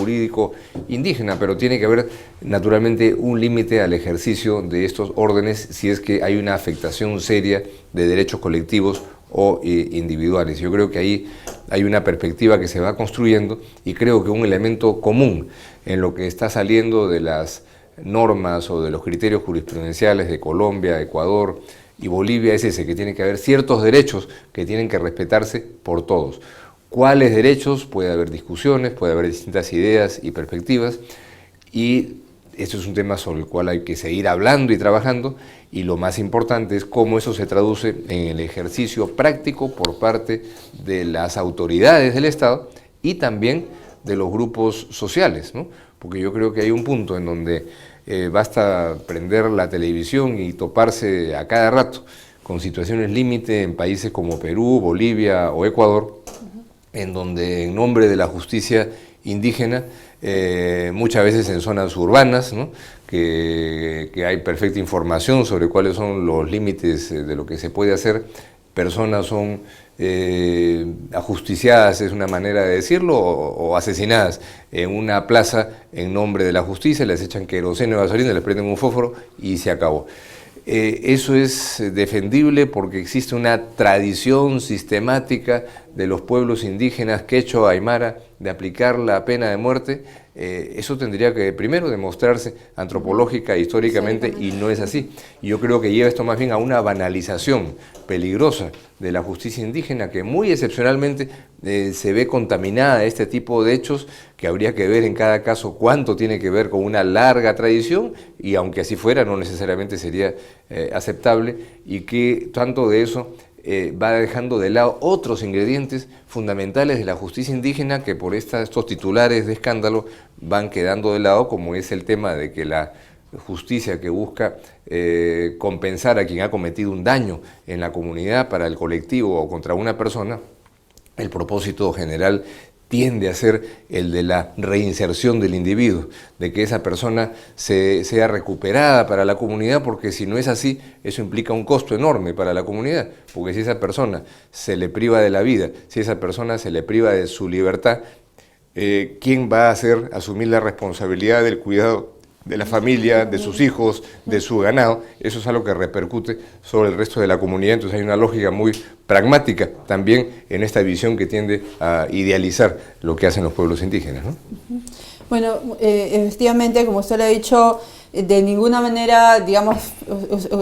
jurídico indígena, pero tiene que haber naturalmente un límite al ejercicio de estos órdenes si es que hay una afectación seria de derechos colectivos o individuales. Yo creo que ahí hay una perspectiva que se va construyendo y creo que un elemento común en lo que está saliendo de las normas o de los criterios jurisprudenciales de Colombia, Ecuador y Bolivia es ese, que tiene que haber ciertos derechos que tienen que respetarse por todos. ¿Cuáles derechos? Puede haber discusiones, puede haber distintas ideas y perspectivas, y esto es un tema sobre el cual hay que seguir hablando y trabajando, y lo más importante es cómo eso se traduce en el ejercicio práctico por parte de las autoridades del Estado y también de los grupos sociales, ¿no? Porque yo creo que hay un punto en donde basta prender la televisión y toparse a cada rato con situaciones límite en países como Perú, Bolivia o Ecuador, en donde en nombre de la justicia indígena, muchas veces en zonas urbanas, ¿no? que hay perfecta información sobre cuáles son los límites de lo que se puede hacer, personas son ajusticiadas, es una manera de decirlo, o asesinadas en una plaza en nombre de la justicia, les echan queroseno y gasolina, les prenden un fósforo y se acabó. Eso es defendible porque existe una tradición sistemática de los pueblos indígenas quechua, aymara, de aplicar la pena de muerte. Eso tendría que primero demostrarse antropológica e históricamente, y no es así. Y yo creo que lleva esto más bien a una banalización peligrosa de la justicia indígena, que muy excepcionalmente se ve contaminada de este tipo de hechos, que habría que ver en cada caso cuánto tiene que ver con una larga tradición, y aunque así fuera no necesariamente sería aceptable, y que tanto de eso va dejando de lado otros ingredientes fundamentales de la justicia indígena que por estos titulares de escándalo van quedando de lado, como es el tema de que la justicia que busca compensar a quien ha cometido un daño en la comunidad para el colectivo o contra una persona, el propósito general tiende a ser el de la reinserción del individuo, de que esa persona sea recuperada para la comunidad, porque si no es así, eso implica un costo enorme para la comunidad, porque si esa persona se le priva de la vida, si esa persona se le priva de su libertad, ¿quién va a asumir la responsabilidad del cuidado de la familia, de sus hijos, de su ganado? Eso es algo que repercute sobre el resto de la comunidad. Entonces hay una lógica muy pragmática también en esta visión que tiende a idealizar lo que hacen los pueblos indígenas, ¿no? Bueno, efectivamente, como usted lo ha dicho, de ninguna manera, digamos,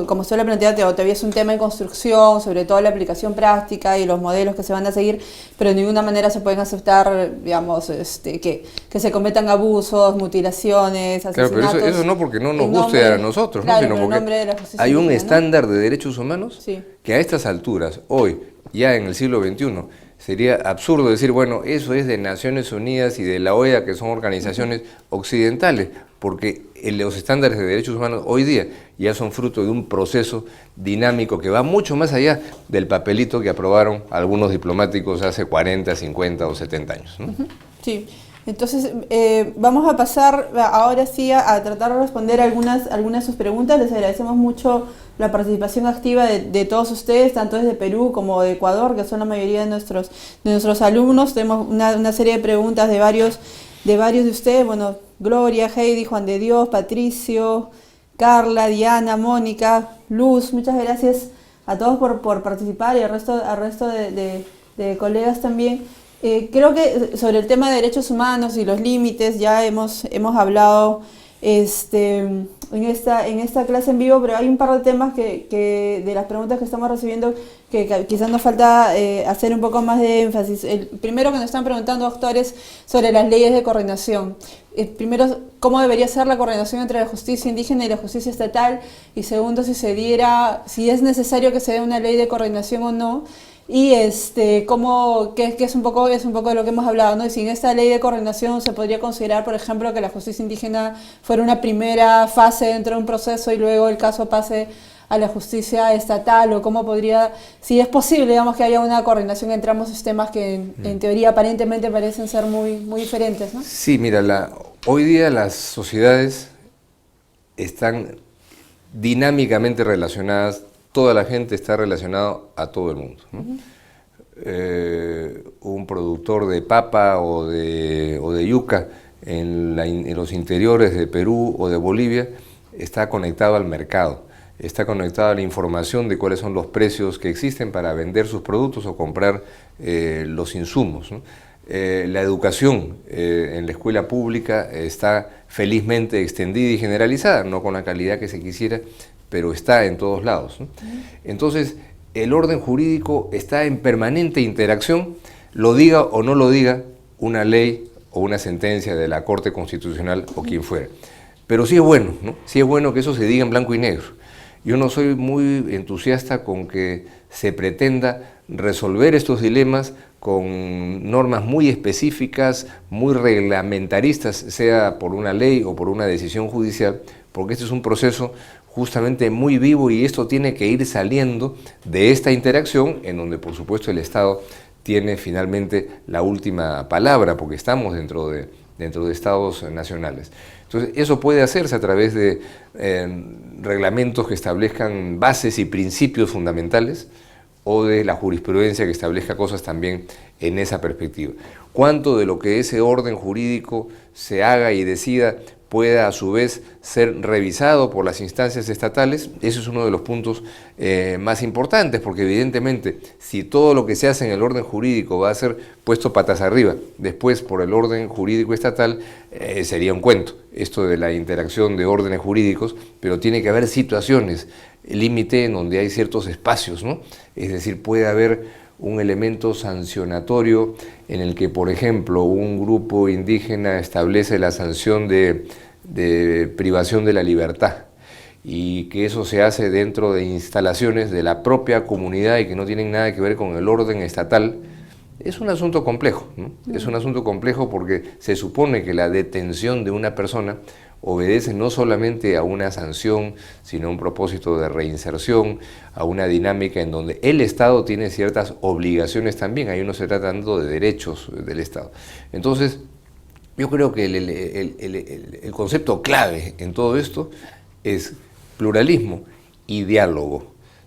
como usted lo plantea, todavía es un tema en construcción, sobre todo la aplicación práctica y los modelos que se van a seguir, pero de ninguna manera se pueden aceptar, digamos, que se cometan abusos, mutilaciones, asesinatos. Claro, pero eso no porque no nos guste a nosotros, claro, ¿no? Sino porque hay un estándar de derechos humanos, sí, que a estas alturas, hoy, ya en el siglo XXI, sería absurdo decir, bueno, eso es de Naciones Unidas y de la OEA, que son organizaciones occidentales, porque los estándares de derechos humanos hoy día ya son fruto de un proceso dinámico que va mucho más allá del papelito que aprobaron algunos diplomáticos hace 40, 50 o 70 años, ¿no? Sí. Entonces, vamos a pasar ahora sí a tratar de responder algunas de sus preguntas. Les agradecemos mucho la participación activa de todos ustedes, tanto desde Perú como de Ecuador, que son la mayoría de nuestros alumnos. Tenemos una serie de preguntas de varios de ustedes. Bueno, Gloria, Heidi, Juan de Dios, Patricio, Carla, Diana, Mónica, Luz. Muchas gracias a todos por participar, y al resto de colegas también. Creo que sobre el tema de derechos humanos y los límites ya hemos hablado en esta clase en vivo, pero hay un par de temas que de las preguntas que estamos recibiendo que quizás nos falta hacer un poco más de énfasis. El primero que nos están preguntando, doctores, sobre las leyes de coordinación. Primero, ¿cómo debería ser la coordinación entre la justicia indígena y la justicia estatal? Y segundo, si es necesario que se dé una ley de coordinación o no. Y que es un poco de lo que hemos hablado, ¿no? Y si en esta ley de coordinación se podría considerar, por ejemplo, que la justicia indígena fuera una primera fase dentro de un proceso y luego el caso pase a la justicia estatal, o cómo podría, si es posible, digamos, que haya una coordinación entre ambos sistemas que en teoría aparentemente parecen ser muy, muy diferentes, ¿no? Sí, mira, hoy día las sociedades están dinámicamente relacionadas. Toda la gente está relacionada a todo el mundo, ¿no? Un productor de papa o de yuca en los interiores de Perú o de Bolivia está conectado al mercado, está conectado a la información de cuáles son los precios que existen para vender sus productos o comprar los insumos, ¿no? La educación en la escuela pública está felizmente extendida y generalizada, no con la calidad que se quisiera, pero está en todos lados, ¿no? Entonces, el orden jurídico está en permanente interacción, lo diga o no lo diga una ley o una sentencia de la Corte Constitucional o quien fuera. Pero sí es bueno, ¿no? Sí es bueno que eso se diga en blanco y negro. Yo no soy muy entusiasta con que se pretenda resolver estos dilemas con normas muy específicas, muy reglamentaristas, sea por una ley o por una decisión judicial, porque este es un proceso justamente muy vivo y esto tiene que ir saliendo de esta interacción en donde por supuesto el Estado tiene finalmente la última palabra, porque estamos dentro de estados nacionales. Entonces, eso puede hacerse a través de reglamentos que establezcan bases y principios fundamentales o de la jurisprudencia que establezca cosas también en esa perspectiva. Cuánto de lo que ese orden jurídico se haga y decida pueda a su vez ser revisado por las instancias estatales, ese es uno de los puntos más importantes, porque evidentemente si todo lo que se hace en el orden jurídico va a ser puesto patas arriba después por el orden jurídico estatal, sería un cuento esto de la interacción de órdenes jurídicos, pero tiene que haber situaciones límite en donde hay ciertos espacios, ¿no? Es decir, puede haber un elemento sancionatorio en el que, por ejemplo, un grupo indígena establece la sanción de privación de la libertad y que eso se hace dentro de instalaciones de la propia comunidad y que no tienen nada que ver con el orden estatal. Es un asunto complejo, ¿no? Es un asunto complejo porque se supone que la detención de una persona obedece no solamente a una sanción, sino a un propósito de reinserción, a una dinámica en donde el Estado tiene ciertas obligaciones también, ahí no se trata tanto de derechos del Estado. Entonces, yo creo que el concepto clave en todo esto es pluralismo y diálogo.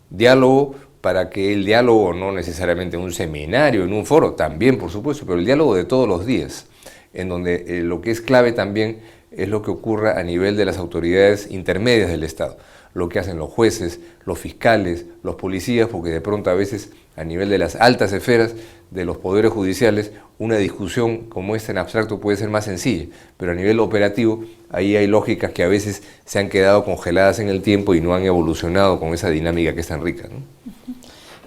Diálogo para que el diálogo, no necesariamente en un seminario, en un foro, también por supuesto, pero el diálogo de todos los días, en donde lo que es clave también es lo que ocurra a nivel de las autoridades intermedias del Estado, lo que hacen los jueces, los fiscales, los policías, porque de pronto a veces a nivel de las altas esferas de los poderes judiciales, una discusión como esta en abstracto puede ser más sencilla, pero a nivel operativo ahí hay lógicas que a veces se han quedado congeladas en el tiempo y no han evolucionado con esa dinámica que es tan rica, ¿no?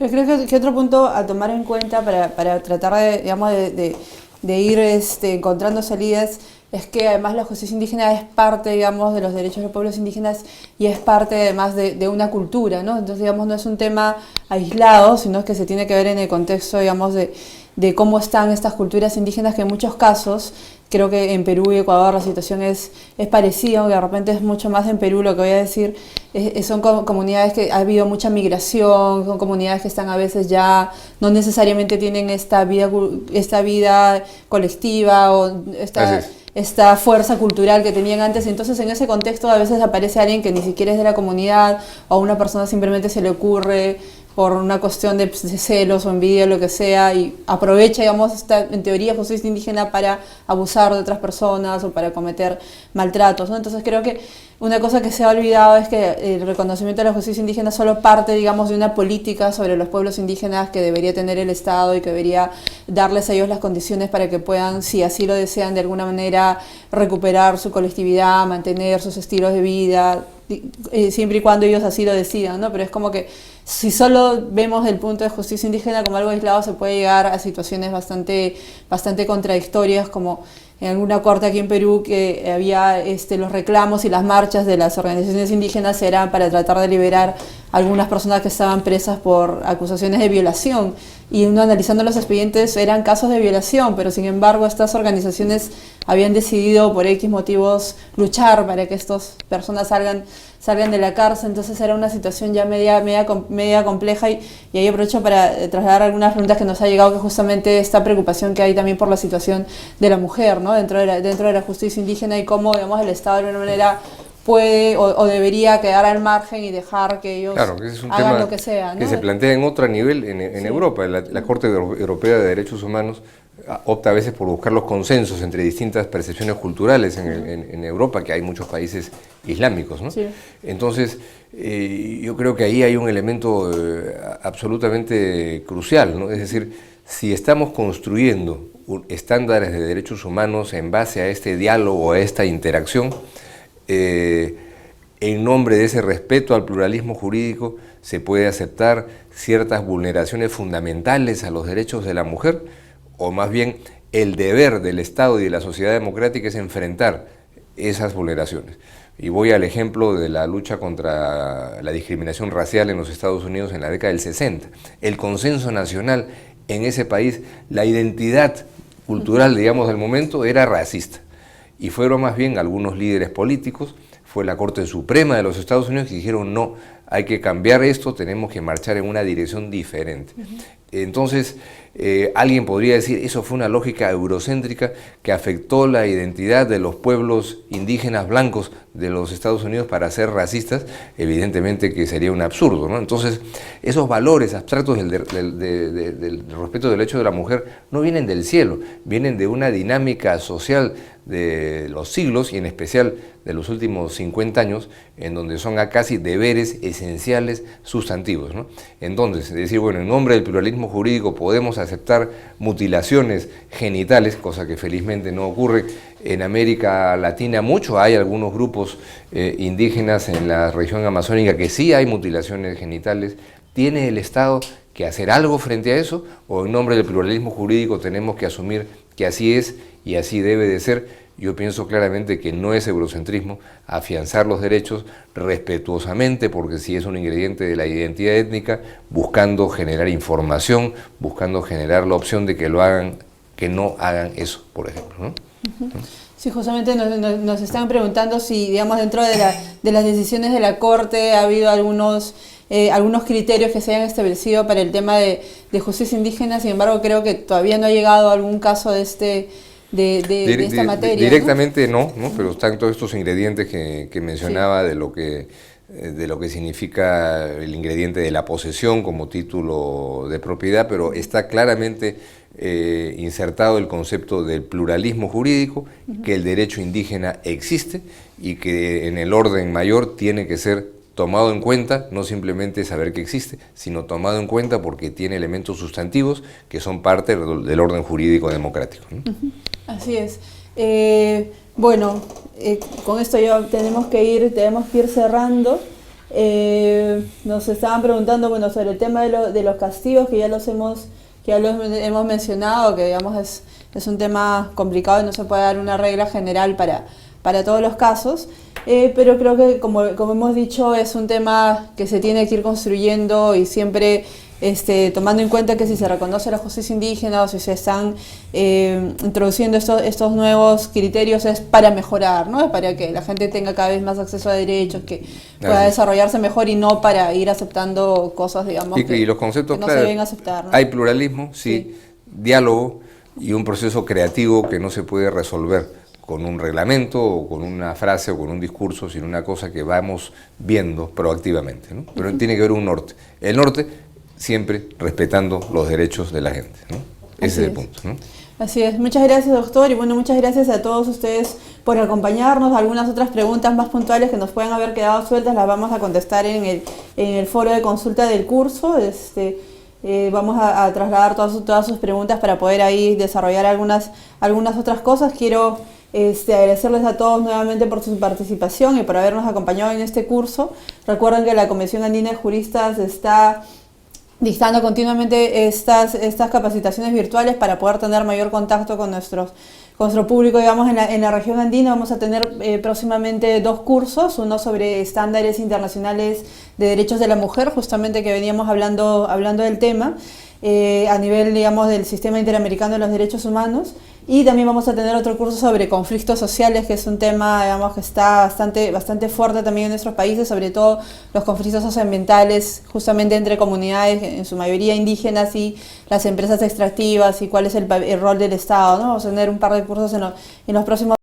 Yo creo que otro punto a tomar en cuenta para tratar de, digamos, de ir encontrando salidas es que además la justicia indígena es parte, digamos, de los derechos de los pueblos indígenas y es parte además de una cultura, ¿no? Entonces, digamos, no es un tema aislado, sino que se tiene que ver en el contexto, digamos, de cómo están estas culturas indígenas, que en muchos casos, creo que en Perú y Ecuador la situación es parecida, aunque de repente es mucho más en Perú, lo que voy a decir, son comunidades que ha habido mucha migración, son comunidades que están a veces ya, no necesariamente tienen esta vida colectiva o esta fuerza cultural que tenían antes. Entonces en ese contexto a veces aparece alguien que ni siquiera es de la comunidad o a una persona simplemente se le ocurre por una cuestión de celos o envidia o lo que sea y aprovecha, digamos, esta, en teoría, justicia indígena para abusar de otras personas o para cometer maltratos, ¿no? Entonces creo que una cosa que se ha olvidado es que el reconocimiento de la justicia indígena es solo parte, digamos, de una política sobre los pueblos indígenas que debería tener el Estado y que debería darles a ellos las condiciones para que puedan, si así lo desean, de alguna manera recuperar su colectividad, mantener sus estilos de vida, siempre y cuando ellos así lo decidan, ¿no? Pero es como que si solo vemos el punto de justicia indígena como algo aislado, se puede llegar a situaciones bastante contradictorias, como en alguna corte aquí en Perú que había los reclamos y las marchas de las organizaciones indígenas eran para tratar de liberar a algunas personas que estaban presas por acusaciones de violación. Y uno analizando los expedientes eran casos de violación, pero sin embargo estas organizaciones habían decidido por X motivos luchar para que estas personas salgan de la cárcel. Entonces era una situación ya media compleja y ahí aprovecho para trasladar algunas preguntas que nos ha llegado, que justamente esta preocupación que hay también por la situación de la mujer, ¿no? dentro de la justicia indígena y cómo, digamos, el Estado de alguna manera puede o debería quedar al margen y dejar que ellos hagan lo que sea, ¿no? Que se plantea en otro nivel en Europa. La Corte Europea de Derechos Humanos opta a veces por buscar los consensos entre distintas percepciones culturales en Europa, que hay muchos países islámicos, ¿no? Sí. Entonces, yo creo que ahí hay un elemento absolutamente crucial, ¿no? Es decir, si estamos construyendo estándares de derechos humanos en base a este diálogo, a esta interacción, en nombre de ese respeto al pluralismo jurídico, se puede aceptar ciertas vulneraciones fundamentales a los derechos de la mujer, o más bien el deber del Estado y de la sociedad democrática es enfrentar esas vulneraciones. Y voy al ejemplo de la lucha contra la discriminación racial en los Estados Unidos en la década del 60. El consenso nacional en ese país, la identidad cultural, digamos, del momento era racista. Y fueron más bien algunos líderes políticos, fue la Corte Suprema de los Estados Unidos que dijeron no, hay que cambiar esto, tenemos que marchar en una dirección diferente. Entonces, alguien podría decir, eso fue una lógica eurocéntrica que afectó la identidad de los pueblos indígenas blancos de los Estados Unidos para ser racistas. Evidentemente que sería un absurdo, ¿no? Entonces, esos valores abstractos del respeto del derecho de la mujer no vienen del cielo, vienen de una dinámica social de los siglos y en especial de los últimos 50 años, en donde son casi deberes esenciales sustantivos, ¿no? Entonces, es decir, bueno, en nombre del pluralismo jurídico podemos aceptar mutilaciones genitales, cosa que felizmente no ocurre en América Latina mucho. Hay algunos grupos indígenas en la región amazónica que sí hay mutilaciones genitales. ¿Tiene el Estado que hacer algo frente a eso? ¿O en nombre del pluralismo jurídico tenemos que asumir que así es y así debe de ser? Yo pienso claramente que no es eurocentrismo afianzar los derechos respetuosamente, porque sí es un ingrediente de la identidad étnica, buscando generar información, buscando generar la opción de que lo hagan, que no hagan eso, por ejemplo, ¿no? Sí, justamente nos están preguntando si, digamos, dentro de las decisiones de la Corte ha habido algunos criterios que se hayan establecido para el tema de justicia indígena. Sin embargo, creo que todavía no ha llegado algún caso de esta materia. Directamente ¿no? Pero están todos estos ingredientes que mencionaba, sí, de lo que significa el ingrediente de la posesión como título de propiedad, pero está claramente insertado el concepto del pluralismo jurídico, que el derecho indígena existe y que en el orden mayor tiene que ser tomado en cuenta, no simplemente saber que existe, sino tomado en cuenta porque tiene elementos sustantivos que son parte del orden jurídico democrático, ¿no? Así es. Bueno, con esto ya tenemos que ir cerrando. Nos estaban preguntando, bueno, sobre el tema de los castigos, que ya los hemos mencionado, que digamos es un tema complicado y no se puede dar una regla general para todos los casos. Pero creo que, como hemos dicho, es un tema que se tiene que ir construyendo y siempre tomando en cuenta que si se reconoce la justicia indígena o si se están introduciendo estos nuevos criterios es para mejorar, ¿no? Es para que la gente tenga cada vez más acceso a derechos, que pueda desarrollarse mejor y no para ir aceptando cosas, digamos, y los conceptos, que no claro, se deben aceptar, ¿no? Hay pluralismo, sí, diálogo y un proceso creativo que no se puede resolver con un reglamento o con una frase o con un discurso, sino una cosa que vamos viendo proactivamente, ¿no? Pero tiene que haber un norte. El norte siempre respetando los derechos de la gente, ¿no? Ese es el punto, ¿no? Así es. Muchas gracias, doctor, y bueno, muchas gracias a todos ustedes por acompañarnos. Algunas otras preguntas más puntuales que nos pueden haber quedado sueltas las vamos a contestar en el foro de consulta del curso. Vamos a trasladar todas sus preguntas para poder ahí desarrollar algunas otras cosas. Quiero agradecerles a todos nuevamente por su participación y por habernos acompañado en este curso. Recuerden que la Convención Andina de Juristas está dictando continuamente estas capacitaciones virtuales para poder tener mayor contacto con nuestro público, digamos, en la región andina. Vamos a tener próximamente 2 cursos, uno sobre estándares internacionales de derechos de la mujer, justamente que veníamos hablando del tema, a nivel, digamos, del Sistema Interamericano de los Derechos Humanos, y también vamos a tener otro curso sobre conflictos sociales, que es un tema, digamos, que está bastante fuerte también en nuestros países, sobre todo los conflictos socioambientales, justamente entre comunidades, en su mayoría indígenas, y las empresas extractivas, y cuál es el rol del Estado, ¿no? Vamos a tener un par de cursos en los próximos